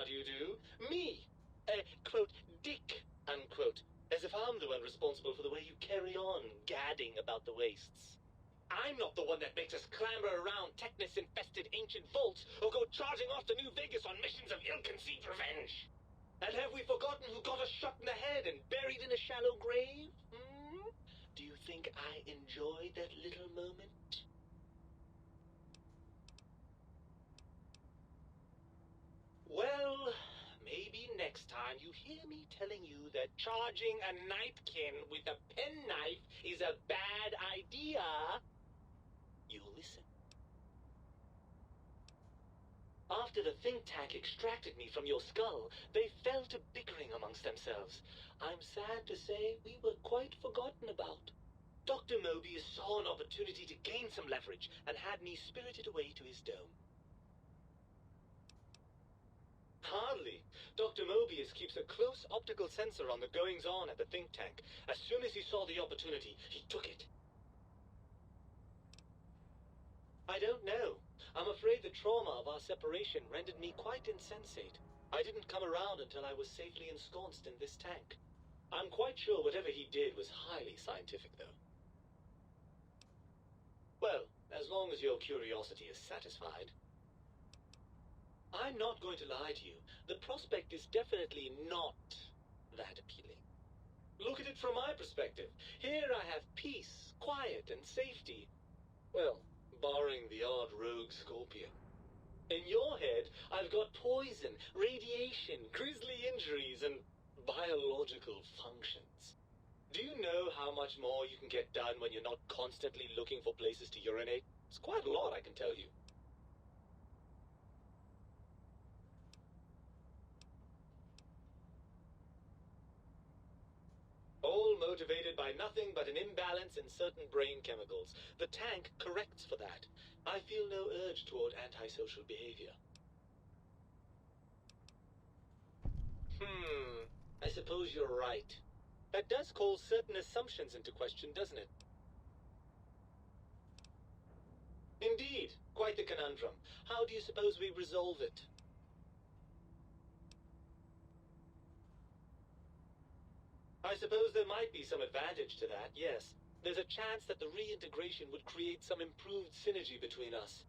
about you do. Me, quote, Dick, unquote. As if I'm the one responsible for the way you carry on gadding about the wastes. I'm not the one that makes us clamber around Technus-infested ancient vaults or go charging off to New Vegas on missions of ill-conceived revenge. And have we forgotten who got us shot in the head and buried in a shallow grave? Hmm? Do you think I enjoyed that little moment? Well, maybe next time you hear me telling you that charging a napkin with a penknife is a bad idea, you'll listen. After the think tank extracted me from your skull, they fell to bickering amongst themselves. I'm sad to say we were quite forgotten about. Dr. Mobius saw an opportunity to gain some leverage and had me spirited away to his dome. Hardly. Dr. Mobius keeps a close optical sensor on the goings-on at the think tank. As soon as he saw the opportunity, he took it. I don't know. I'm afraid the trauma of our separation rendered me quite insensate. I didn't come around until I was safely ensconced in this tank. I'm quite sure whatever he did was highly scientific, though. Well, as long as your curiosity is satisfied. I'm not going to lie to you. The prospect is definitely not that appealing. Look at it from my perspective. Here I have peace, quiet, and safety. Well, barring the odd rogue scorpion. In your head, I've got poison, radiation, grisly injuries, and biological functions. Do you know how much more you can get done when you're not constantly looking for places to urinate? It's quite a lot, I can tell you. All motivated by nothing but an imbalance in certain brain chemicals. The tank corrects for that. I feel no urge toward antisocial behavior. I suppose you're right. That does call certain assumptions into question, doesn't it? Indeed. Quite the conundrum. How do you suppose we resolve it? I suppose there might be some advantage to that, yes. There's a chance that the reintegration would create some improved synergy between us.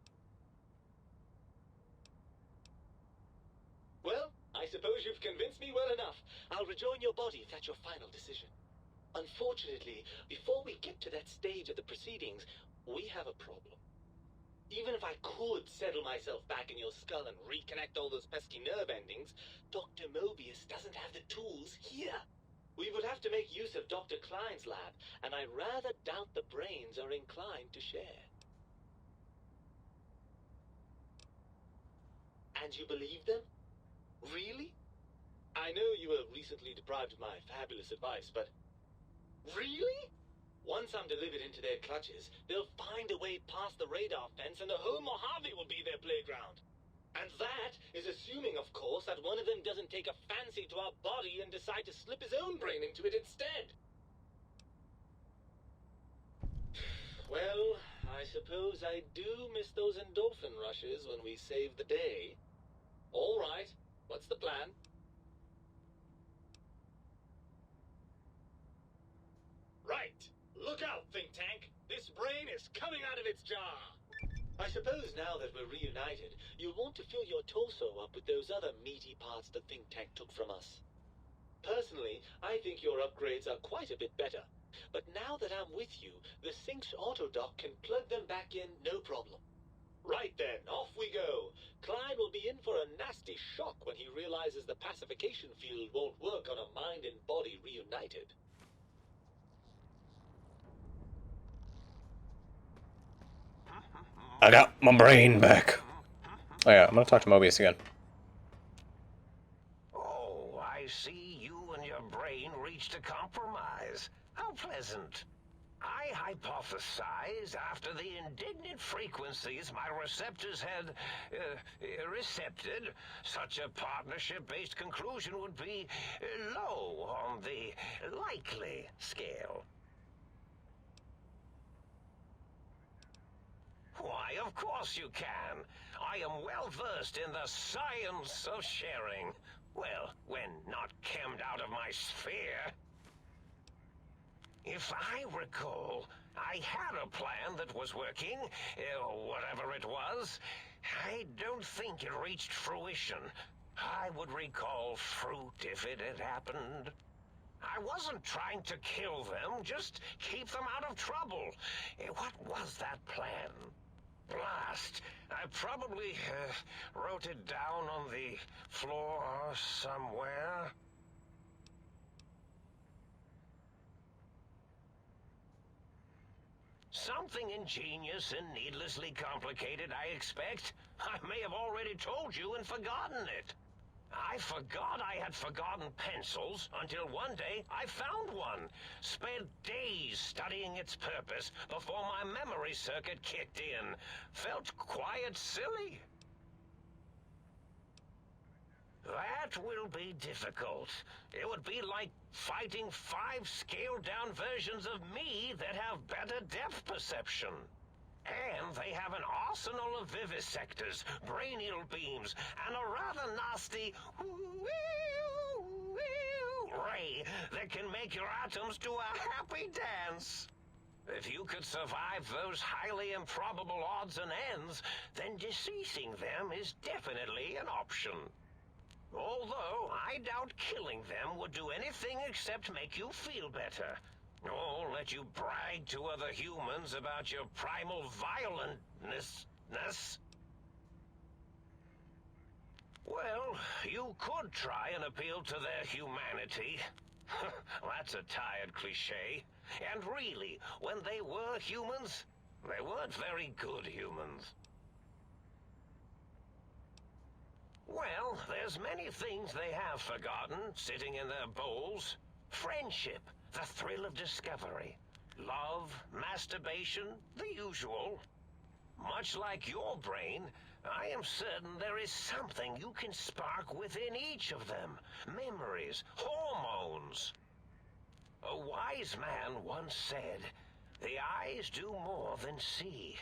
Well, I suppose you've convinced me well enough. I'll rejoin your body if that's your final decision. Unfortunately, before we get to that stage of the proceedings, we have a problem. Even if I could settle myself back in your skull and reconnect all those pesky nerve endings, Dr. Mobius doesn't have the tools here. We would have to make use of Dr. Klein's lab, and I rather doubt the brains are inclined to share. And you believe them? Really? I know you were recently deprived of my fabulous advice, but... Really? Once I'm delivered into their clutches, they'll find a way past the radar fence and the whole Mojave will be their playground. And that is assuming, of course, that one of them doesn't take a fancy to our body and decide to slip his own brain into it instead. Well, I suppose I do miss those endorphin rushes when we save the day. All right, what's the plan? Right. Look out, think tank. This brain is coming out of its jar. I suppose now that we're reunited, you'll want to fill your torso up with those other meaty parts the think tank took from us. Personally, I think your upgrades are quite a bit better. But now that I'm with you, the Sync's autodock can plug them back in no problem. Right then, off we go. Klein will be in for a nasty shock when he realizes the pacification field won't work on a mind and body reunited. I got my brain back. Oh yeah, I'm gonna talk to Mobius again. Oh, I see you and your brain reached a compromise. How pleasant. I hypothesize after the indignant frequencies my receptors had recepted, such a partnership-based conclusion would be low on the likely scale. Why, of course you can. I am well versed in the science of sharing. Well, when not chemmed out of my sphere. If I recall, I had a plan that was working, whatever it was. I don't think it reached fruition. I would recall fruit if it had happened. I wasn't trying to kill them, just keep them out of trouble. What was that plan? Blast. I probably wrote it down on the floor somewhere. Something ingenious and needlessly complicated, I expect. I may have already told you and forgotten it. I forgot I had forgotten pencils until one day I found one. Spent days studying its purpose before my memory circuit kicked in. Felt quite silly. That will be difficult. It would be like fighting 5 scaled-down versions of me that have better depth perception. And they have an arsenal of vivisectors, brainial beams, and a rather nasty ray that can make your atoms do a happy dance. If you could survive those highly improbable odds and ends, then deceasing them is definitely an option. Although, I doubt killing them would do anything except make you feel better. Or let you brag to other humans about your primal violentness. Well, you could try and appeal to their humanity. That's a tired cliche. And really, when they were humans, they weren't very good humans. Well, there's many things they have forgotten, sitting in their bowls. Friendship, the thrill of discovery, love, masturbation, the usual. Much like your brain, I am certain there is something you can spark within each of them. Memories, hormones. A wise man once said, "The eyes do more than see.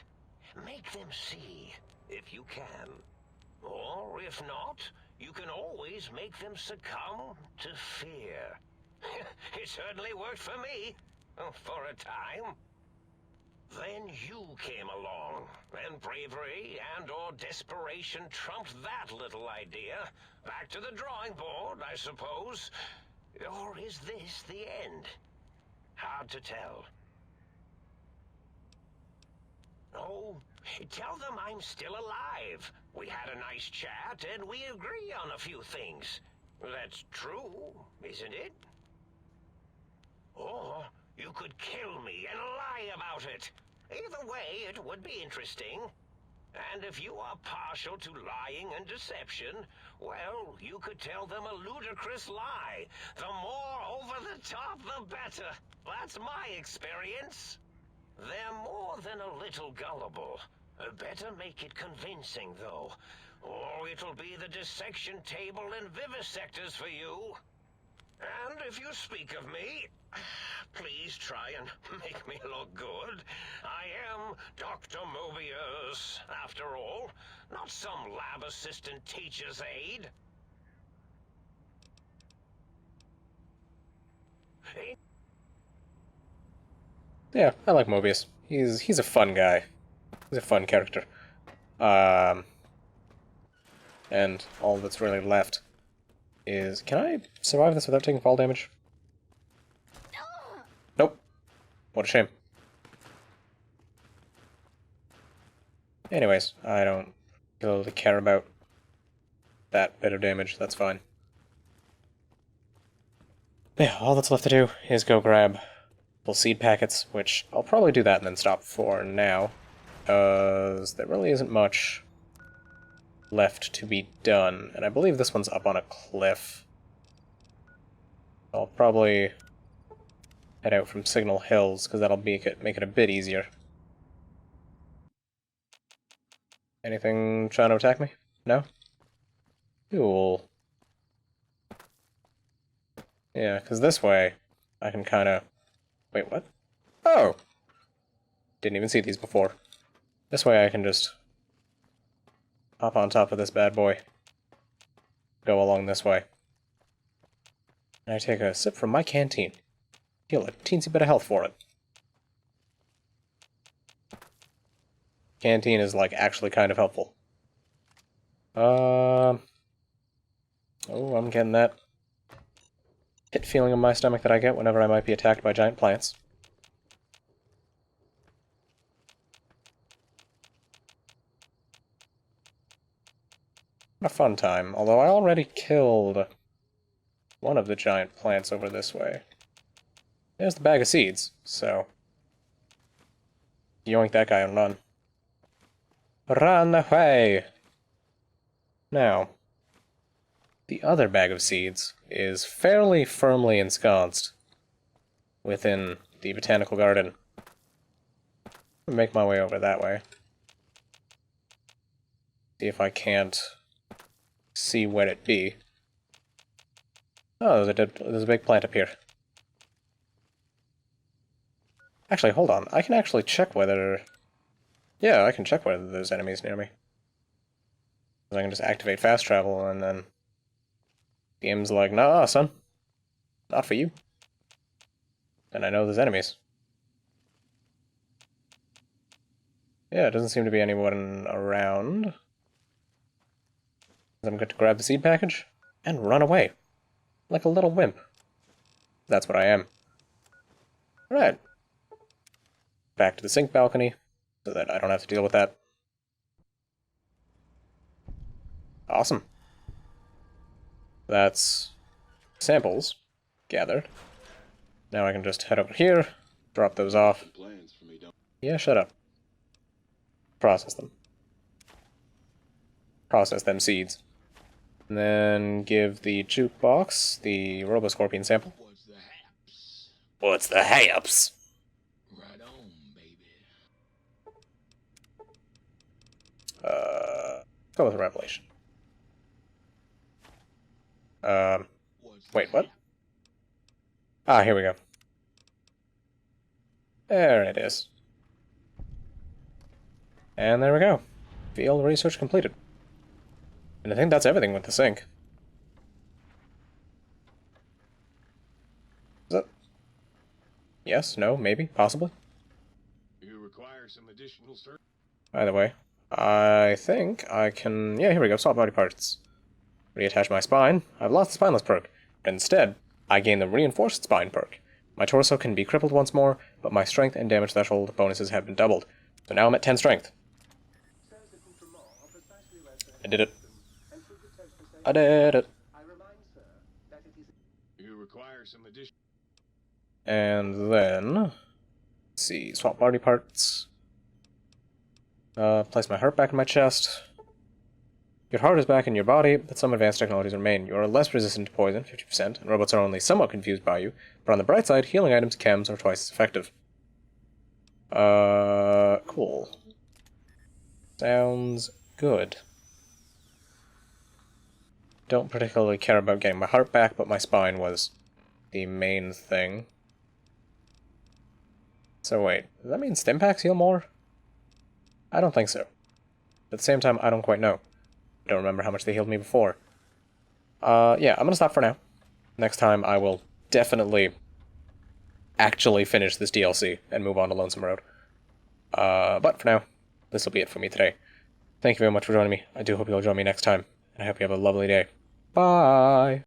Make them see, if you can. Or, if not, you can always make them succumb to fear." It certainly worked for me, for a time. Then you came along, and bravery and/or desperation trumped that little idea. Back to the drawing board, I suppose. Or is this the end? Hard to tell. Oh, tell them I'm still alive. We had a nice chat, and we agree on a few things. That's true, isn't it? Or you could kill me and lie about it. Either way, it would be interesting. And if you are partial to lying and deception, well, you could tell them a ludicrous lie. The more over the top, the better. That's my experience. They're more than a little gullible. Better make it convincing, though. Or it'll be the dissection table and vivisectors for you. And if you speak of me, please try and make me look good. I am Dr. Mobius, after all, not some lab assistant teacher's aide. Yeah, I like Mobius. He's a fun guy. He's a fun character. And all that's really left is... Can I survive this without taking fall damage? Nope. What a shame. Anyways, I don't really care about that bit of damage. That's fine. Yeah, all that's left to do is go grab full seed packets, which I'll probably do that and then stop for now, because there really isn't much left to be done, and I believe this one's up on a cliff. I'll probably head out from Signal Hills, because that'll make it a bit easier. Anything trying to attack me? No? Cool. Yeah, because this way, I can kind of... Wait, what? Oh! Didn't even see these before. This way I can just hop on top of this bad boy. Go along this way. And I take a sip from my canteen. Heal a teensy bit of health for it. Canteen is, like, actually kind of helpful. Oh, I'm getting that pit feeling in my stomach that I get whenever I might be attacked by giant plants. What a fun time, although I already killed one of the giant plants over this way. There's the bag of seeds, so yoink that guy and run. Run away! Now, the other bag of seeds is fairly firmly ensconced within the botanical garden. I'll make my way over that way. See if I can't see where it be. Oh, there's a big plant up here. Actually, hold on. I can actually check whether... Yeah, I can check whether there's enemies near me. I can just activate fast travel, and then... The game's like, nah, son. Not for you. And I know there's enemies. Yeah, it doesn't seem to be anyone around. I'm going to grab the seed package and run away. Like a little wimp. That's what I am. Alright. Back to the sink balcony, so that I don't have to deal with that. Awesome. That's samples gathered. Now I can just head over here, drop those off. Yeah, shut up. Process them. Process them seeds. And then give the jukebox the Roboscorpion sample. What's the haps? Right on, baby. Go with Revelation. Wait, what? Ah, here we go. There it is. And there we go. Field research completed. And I think that's everything with the sink. Is that... Yes, no, maybe, possibly. You require some additional search. Either way, I think I can... Yeah, here we go, swap body parts. Reattach my spine. I've lost the spineless perk. But instead, I gain the reinforced spine perk. My torso can be crippled once more, but my strength and damage threshold bonuses have been doubled. So now I'm at 10 strength. I did it. I did it. You require some additional. And then... Let's see, swap body parts. Place my heart back in my chest. Your heart is back in your body, but some advanced technologies remain. You are less resistant to poison, 50%, and robots are only somewhat confused by you, but on the bright side, healing items, chems, are twice as effective. Cool. Sounds good. Don't particularly care about getting my heart back, but my spine was the main thing. So wait, does that mean Stimpaks heal more? I don't think so. At the same time, I don't quite know. I don't remember how much they healed me before. Yeah, I'm gonna stop for now. Next time, I will definitely actually finish this DLC and move on to Lonesome Road. But for now, this will be it for me today. Thank you very much for joining me. I do hope you'll join me next time, and I hope you have a lovely day. Bye!